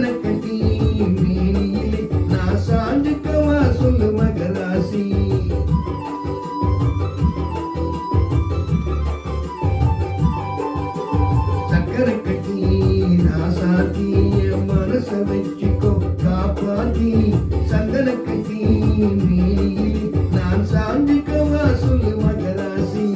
சந்தன கட்டி மேனியிலே நான் சாஞ்சுக்கவா சொல்லு மகராசி. சக்கரை கட்டி ராசாத்தி மனச வச்சுக்கோ காப்பாத்தி. சந்தன கட்டி மேனியிலே நான் சாஞ்சுக்கவா சொல்லு மகராசி.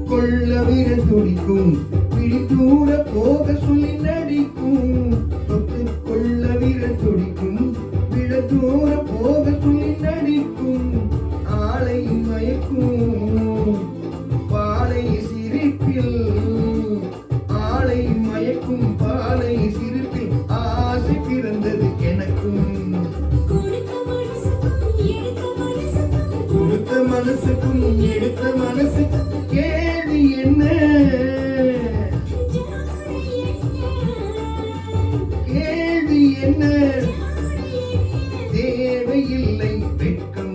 கொள்ள விரல் துடிக்கும் பிடித்தூர போக சொல்லி நடிக்கும். தொட்டு கொள்ள விரல் துடிக்கும் விழத்தூர போக சொல்லி நடிக்கும். ஆளை மயக்கும் பாலை சிரிப்பில் ஆளை மயக்கும் பாலை சிரிப்பில் ஆசை பிறந்தது எனக்கும். கொடுத்த மனசுக்கும் எடுத்த மனசுக்கும் கேள்வி என்ன கேள்வி என்ன தேவையில்லை வெட்கம்.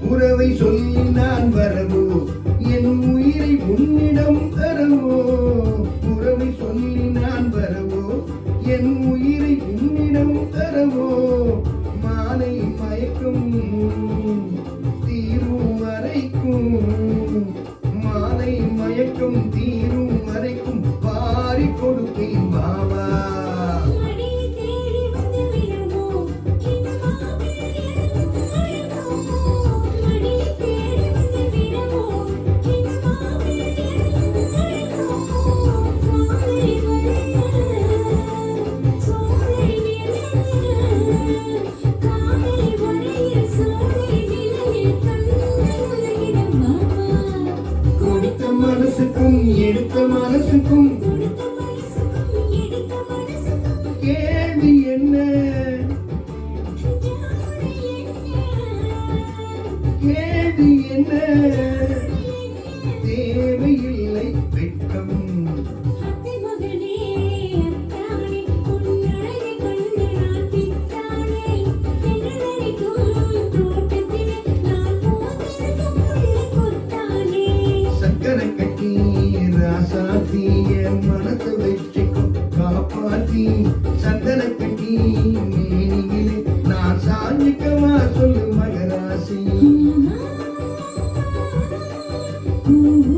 உறவை சொல்லி நான் வரவோ என் உயிரை உன்னிடம் தரவோ. உறவை சொல்லி நான் வரவோ என் உயிரை உன்னிடம் தரவோ. மாலை மயக்கும் தீரும் வரைக்கும் மாலை மயக்கம் தீரும் வரைக்கும் பாரி கொடுப்பேன் பாவா. மனசுக்கும் எடுத்த மனசுக்கும் கேள்வி என்ன கேள்வி என்ன தேவையில்லை வெட்கம். சக்கரை கட்டி ராசாத்திய மனச வச்சுக்கோ காப்பாத்தி. சந்தன கட்டி மேனியிலே நான் சாஞ்சிக்கவா சொல்லு மகராசி. Mm-hmm.